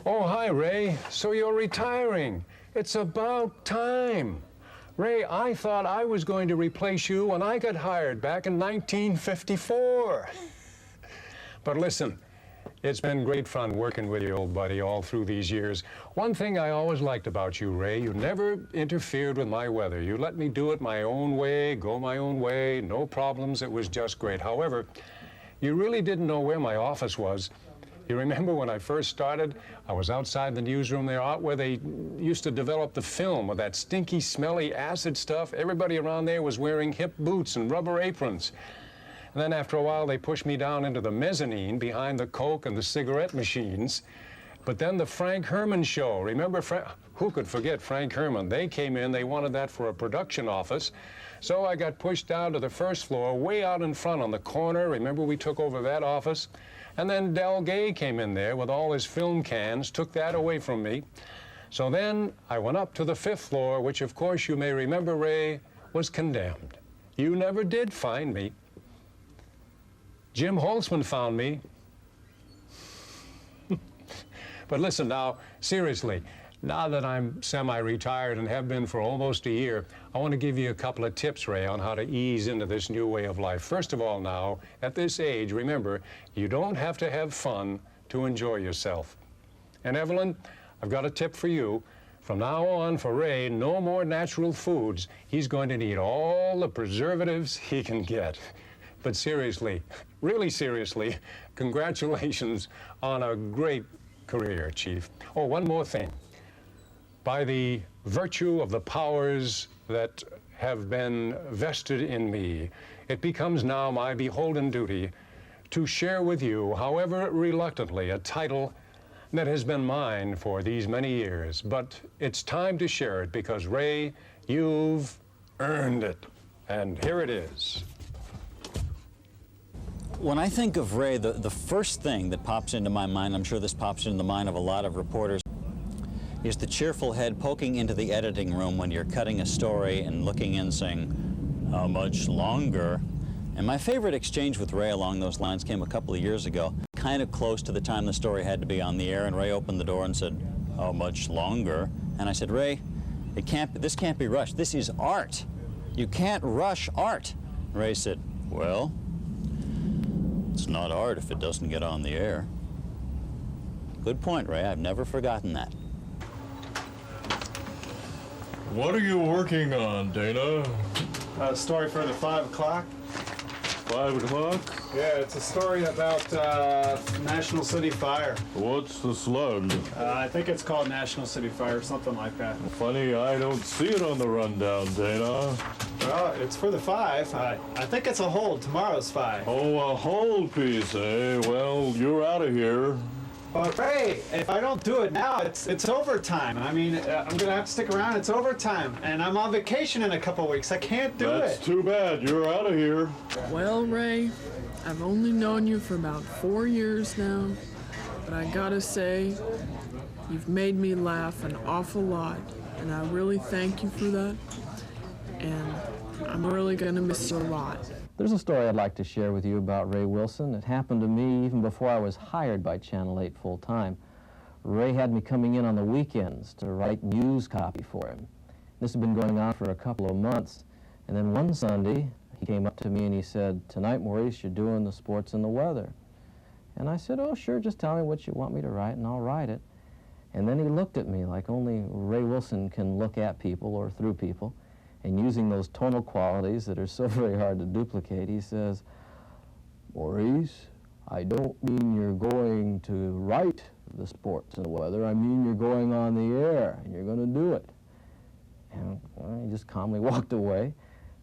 Oh, hi, Ray. So you're retiring. It's about time. Ray, I thought I was going to replace you when I got hired back in 1954. But listen, it's been great fun working with you, old buddy, all through these years. One thing I always liked about you, Ray, you never interfered with my weather. You let me do it my own way, go my own way, no problems. It was just great. However, you really didn't know where my office was. You remember when I first started, I was outside the newsroom there, out where they used to develop the film with that stinky, smelly acid stuff. Everybody around there was wearing hip boots and rubber aprons. And then after a while, they pushed me down into the mezzanine behind the Coke and the cigarette machines. But then the Frank Herman show, remember, who could forget Frank Herman? They came in, they wanted that for a production office. So I got pushed down to the first floor, way out in front on the corner. Remember, we took over that office? And then Del Gay came in there with all his film cans, took that away from me. So then I went up to the 5th floor, which of course you may remember, Ray, was condemned. You never did find me. Jim Holtzman found me. But listen now, seriously, now that I'm semi-retired and have been for almost a year, I want to give you a couple of tips, Ray, on how to ease into this new way of life. First of all now, at this age, remember, you don't have to have fun to enjoy yourself. And Evelyn, I've got a tip for you. From now on, for Ray, no more natural foods. He's going to need all the preservatives he can get. But seriously, really seriously, congratulations on a great career, Chief. Oh, one more thing. By the virtue of the powers that have been vested in me, it becomes now my beholden duty to share with you, however reluctantly, a title that has been mine for these many years. But it's time to share it because, Ray, you've earned it. And here it is. When I think of Ray, the first thing that pops into my mind, I'm sure this pops into the mind of a lot of reporters, is the cheerful head poking into the editing room when you're cutting a story and looking in saying, "How much longer?" And my favorite exchange with Ray along those lines came a couple of years ago, kind of close to the time the story had to be on the air, and Ray opened the door and said, "How much longer?" And I said, "Ray, this can't be rushed. This is art. You can't rush art." And Ray said, "Well, it's not art if it doesn't get on the air." Good point, Ray. I've never forgotten that. What are you working on, Dana? A story for the 5 o'clock. 5 o'clock? Yeah, it's a story about National City Fire. What's the slug? I think it's called National City Fire, something like that. Funny, I don't see it on the rundown, Dana. Well, it's for the 5. I think it's a hold. Tomorrow's 5. Oh, a hold piece, eh? Well, you're out of here. But Ray, if I don't do it now, it's overtime. I mean, I'm gonna have to stick around. It's overtime, and I'm on vacation in a couple of weeks. I can't do it. That's too bad. You're out of here. Well, Ray, I've only known you for about 4 years now, but I gotta say, you've made me laugh an awful lot, and I really thank you for that, and I'm really gonna miss you a lot. There's a story I'd like to share with you about Ray Wilson. It happened to me even before I was hired by Channel 8 full-time. Ray had me coming in on the weekends to write news copy for him. This had been going on for a couple of months, and then one Sunday, he came up to me and he said, "Tonight, Maurice, you're doing the sports and the weather." And I said, "Oh, sure, just tell me what you want me to write and I'll write it." And then he looked at me like only Ray Wilson can look at people or through people. And using those tonal qualities that are so very hard to duplicate, he says, "Maurice, I don't mean you're going to write the sports and the weather. I mean you're going on the air, and you're going to do it." And well, he just calmly walked away,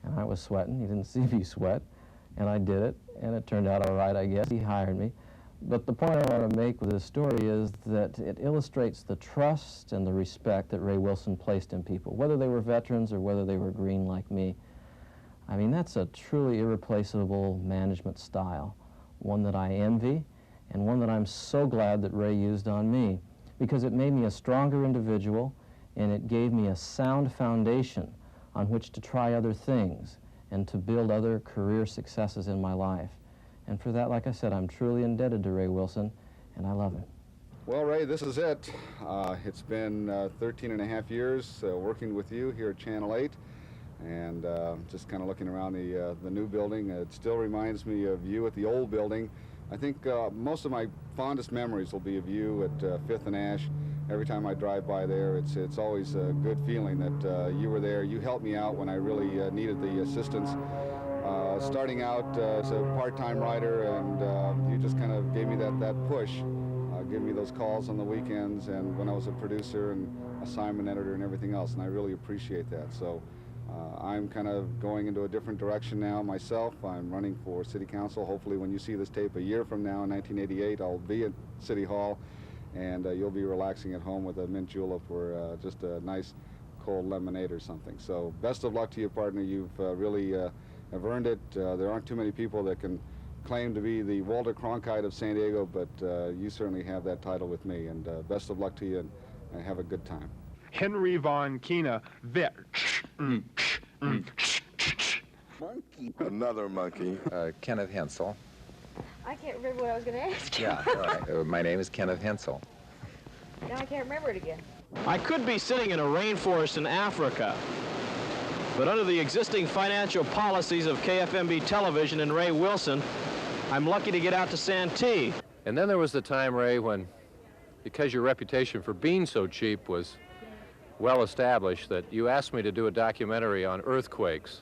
and I was sweating. He didn't see me sweat, and I did it, and it turned out all right, I guess. He hired me. But the point I want to make with this story is that it illustrates the trust and the respect that Ray Wilson placed in people, whether they were veterans or whether they were green like me. I mean, that's a truly irreplaceable management style, one that I envy and one that I'm so glad that Ray used on me, because it made me a stronger individual and it gave me a sound foundation on which to try other things and to build other career successes in my life. And for that, like I said, I'm truly indebted to Ray Wilson, and I love him. Well, Ray, this is it. It's been 13 and a half years working with you here at Channel 8, and just kind of looking around the new building. It still reminds me of you at the old building. I think most of my fondest memories will be of you at 5th and Ash. Every time I drive by there, it's always a good feeling that you were there. You helped me out when I really needed the assistance. Starting out as a part-time writer, and you just kind of gave me that push. Give me those calls on the weekends and when I was a producer and assignment editor and everything else, and I really appreciate that. So I'm kind of going into a different direction now myself. I'm running for City Council. Hopefully when you see this tape a year from now in 1988, I'll be at City Hall, and you'll be relaxing at home with a mint julep or just a nice cold lemonade or something. So best of luck to you, partner. You've really have earned it. There aren't too many people that can claim to be the Walter Cronkite of San Diego, but you certainly have that title with me, and best of luck to you, and have a good time. Henry von Kina, Monkey. Another monkey. Kenneth Hensel. I can't remember what I was going to ask you. Yeah, all right. My name is Kenneth Hensel. Now I can't remember it again. I could be sitting in a rainforest in Africa, but under the existing financial policies of KFMB Television and Ray Wilson, I'm lucky to get out to Santee. And then there was the time, Ray, when, because your reputation for being so cheap was well established, that you asked me to do a documentary on earthquakes.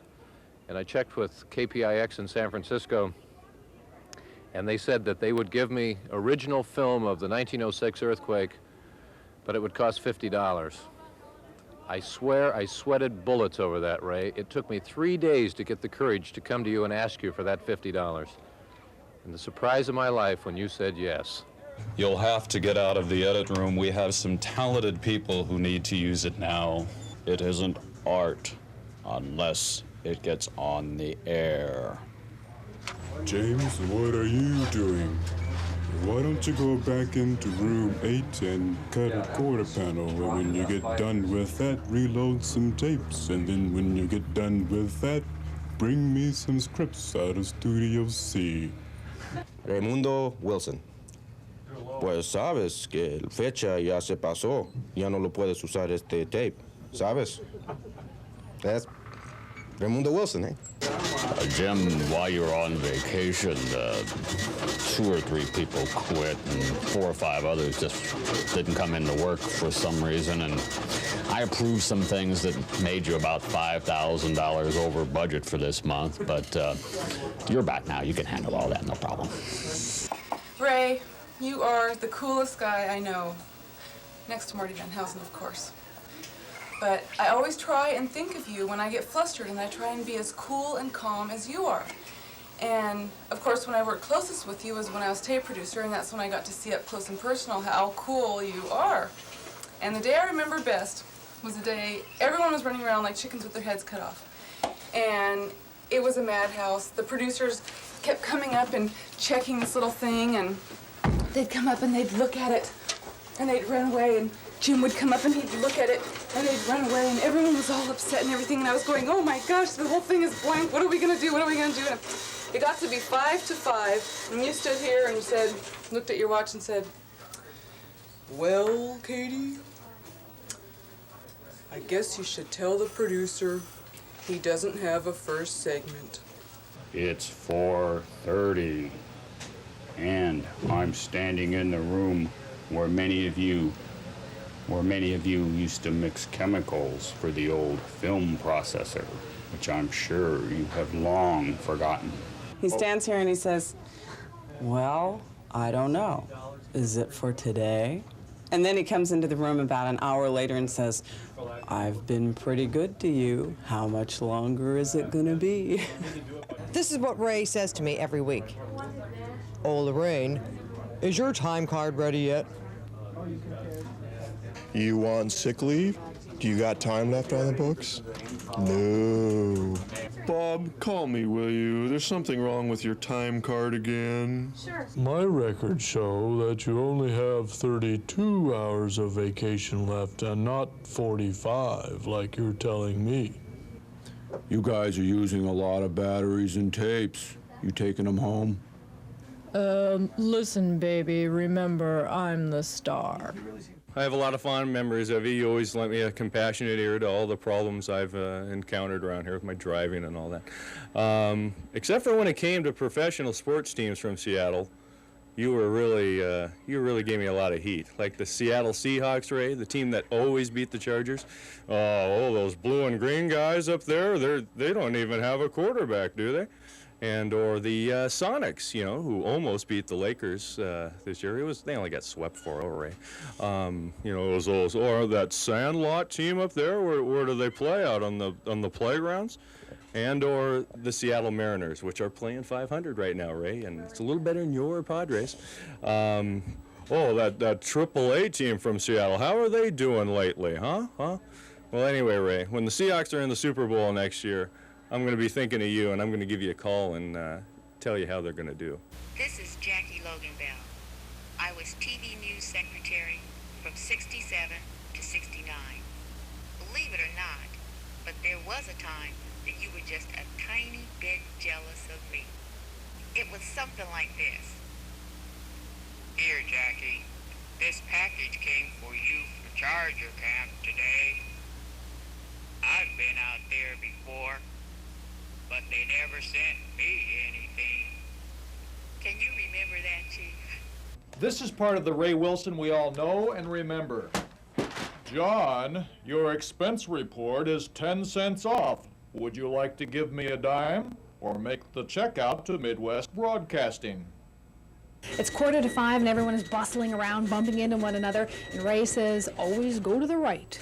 And I checked with KPIX in San Francisco, and they said that they would give me original film of the 1906 earthquake, but it would cost $50. I swear I sweated bullets over that, Ray. It took me 3 days to get the courage to come to you and ask you for that $50. And the surprise of my life when you said yes. You'll have to get out of the edit room. We have some talented people who need to use it now. It isn't art unless it gets on the air. James, what are you doing? Why don't you go back into room 8 and cut a quarter panel, and when you get done with that, reload some tapes, and then when you get done with that, bring me some scripts out of Studio C. Raimundo Wilson. Pues sabes que la fecha ya se pasó. Ya no lo puedes usar este tape. ¿Sabes? That's Raimundo Wilson, eh? Jim, while you were on vacation, 2 or 3 people quit, and 4 or 5 others just didn't come into work for some reason, and I approved some things that made you about $5,000 over budget for this month, but you're back now. You can handle all that, no problem. Ray, you are the coolest guy I know, next to Marty Van Housen, of course. But I always try and think of you when I get flustered, and I try and be as cool and calm as you are. And, of course, when I worked closest with you was when I was tape producer, and that's when I got to see up close and personal how cool you are. And the day I remember best was the day everyone was running around like chickens with their heads cut off. And it was a madhouse. The producers kept coming up and checking this little thing, and they'd come up and they'd look at it, and they'd run away, and Jim would come up and he'd look at it, and they'd run away, and everyone was all upset and everything, and I was going, oh my gosh, the whole thing is blank. What are we gonna do? What are we gonna do? And it got to be 5 to 5, and you stood here and you said, looked at your watch and said, well, Katie, I guess you should tell the producer he doesn't have a first segment. It's 4:30, and I'm standing in the room where many of you used to mix chemicals for the old film processor, which I'm sure you have long forgotten. He stands here and he says, well, I don't know. Is it for today? And then he comes into the room about an hour later and says, I've been pretty good to you. How much longer is it gonna be? This is what Ray says to me every week. Oh, Lorraine, is your time card ready yet? You want sick leave? Do you got time left on the books? No. Bob, call me, will you? There's something wrong with your time card again. Sure. My records show that you only have 32 hours of vacation left and not 45, like you're telling me. You guys are using a lot of batteries and tapes. You taking them home? Listen, baby, remember, I'm the star. I have a lot of fond memories of you. You always lent me a compassionate ear to all the problems I've encountered around here with my driving and all that. Except for when it came to professional sports teams from Seattle, you really gave me a lot of heat. Like the Seattle Seahawks, Ray, the team that always beat the Chargers. Oh, those blue and green guys up there, they don't even have a quarterback, do they? Or the Sonics, you know, who almost beat the Lakers this year. They only got swept 4-0, Ray. You know, or that Sandlot team up there. Where do they play? Out on the playgrounds? Or the Seattle Mariners, which are playing 500 right now, Ray, and it's a little better than your Padres. That AAA team from Seattle. How are they doing lately, huh? Well, anyway, Ray, when the Seahawks are in the Super Bowl next year, I'm going to be thinking of you, and I'm going to give you a call and tell you how they're going to do. This is Jackie Logan Bell. I was TV news secretary from 67 to 69. Believe it or not, but there was a time that you were just a tiny bit jealous of me. It was something like this. Here, Jackie, this package came for you for Charger Camp today. I've been out there before, but they never sent me anything. Can you remember that, Chief? This is part of the Ray Wilson we all know and remember. John, your expense report is 10 cents off. Would you like to give me a dime or make the check out to Midwest Broadcasting? It's 4:45 and everyone is bustling around, bumping into one another, and Ray says, always go to the right,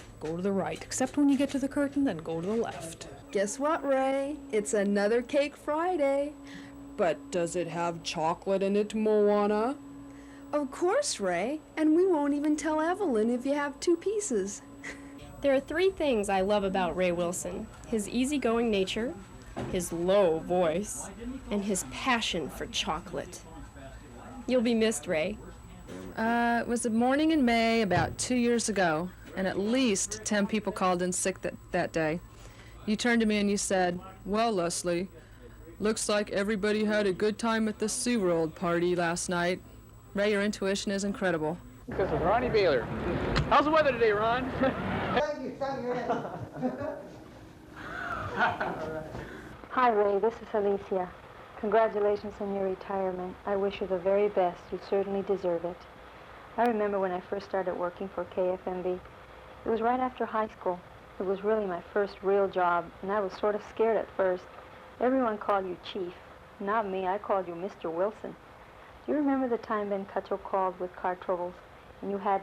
except when you get to the curtain, then go to the left. Guess what, Ray? It's another Cake Friday. But does it have chocolate in it, Moana? Of course, Ray, and we won't even tell Evelyn if you have 2 pieces. There are 3 things I love about Ray Wilson: his easygoing nature, his low voice, and his passion for chocolate. You'll be missed, Ray. It was a morning in May about 2 years ago, and at least 10 people called in sick that day. You turned to me and you said, "Well, Leslie, looks like everybody had a good time at the SeaWorld party last night." Ray, your intuition is incredible. This is Ronnie Baylor. How's the weather today, Ron? Hi, Ray. This is Alicia. Congratulations on your retirement. I wish you the very best. You certainly deserve it. I remember when I first started working for KFMB. It was right after high school. It was really my first real job, and I was sort of scared at first. Everyone called you Chief. Not me. I called you Mr. Wilson. Do you remember the time Ben Cutchell called with car troubles, and you had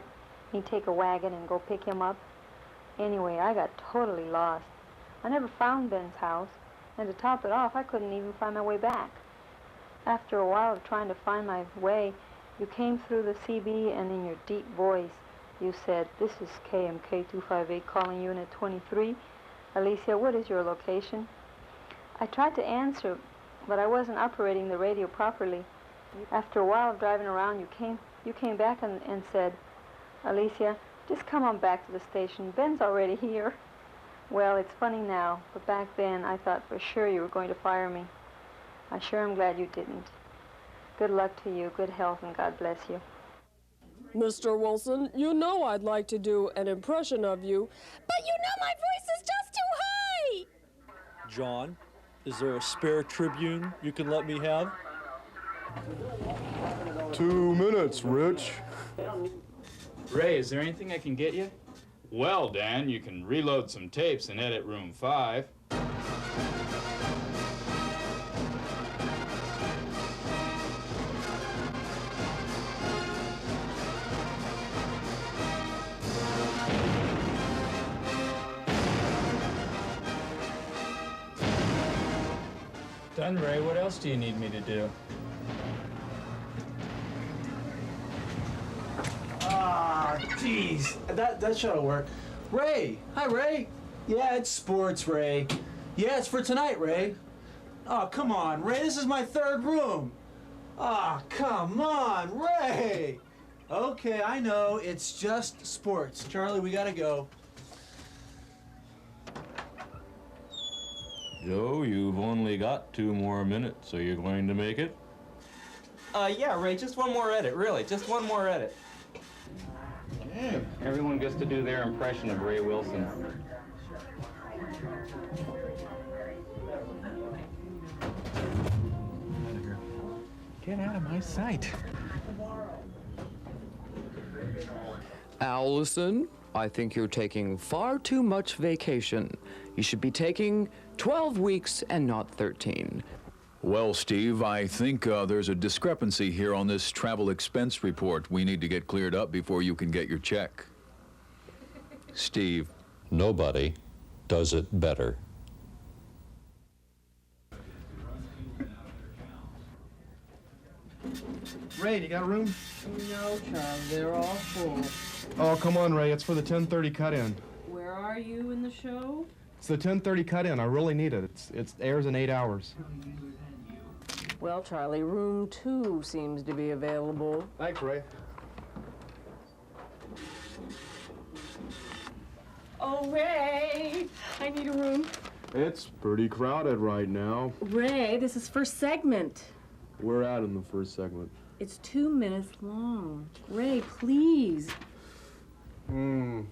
me take a wagon and go pick him up? Anyway, I got totally lost. I never found Ben's house, and to top it off, I couldn't even find my way back. After a while of trying to find my way, you came through the CB, and in your deep voice, you said, "This is KMK 258 calling Unit 23. Alicia, what is your location?" I tried to answer, but I wasn't operating the radio properly. After a while of driving around, you came back and said, "Alicia, just come on back to the station. Ben's already here." Well, it's funny now, but back then I thought for sure you were going to fire me. I sure am glad you didn't. Good luck to you, good health, and God bless you. Mr. Wilson, you know I'd like to do an impression of you. But you know my voice is just too high! John, is there a spare Tribune you can let me have? 2 minutes, Rich. Ray, is there anything I can get you? Well, Dan, you can reload some tapes in edit room 5. Done, Ray. What else do you need me to do? Ah, jeez. That should've worked. Ray! Hi, Ray! Yeah, it's sports, Ray. Yeah, it's for tonight, Ray. Oh, come on, Ray. This is my 3rd room. Ah, come on, Ray! Okay, I know. It's just sports. Charlie, we gotta go. Joe, you've only got 2 more minutes. Are you going to make it? Yeah, Ray, just one more edit, really. Just one more edit. Everyone gets to do their impression of Ray Wilson. Get out of my sight. Allison, I think you're taking far too much vacation. You should be taking 12 weeks and not 13. Well, Steve, I think there's a discrepancy here on this travel expense report. We need to get cleared up before you can get your check. Steve. Nobody does it better. Ray, you got a room? No, Charlie, they're all full. Oh, come on, Ray. It's for the 10:30 cut-in. Where are you in the show? It's the 10:30 cut-in. I really need it. It airs in 8 hours. Well, Charlie, room 2 seems to be available. Thanks, Ray. Oh, Ray, I need a room. It's pretty crowded right now. Ray, this is first segment. We're out in the first segment. It's 2 minutes long. Ray, please. Okay.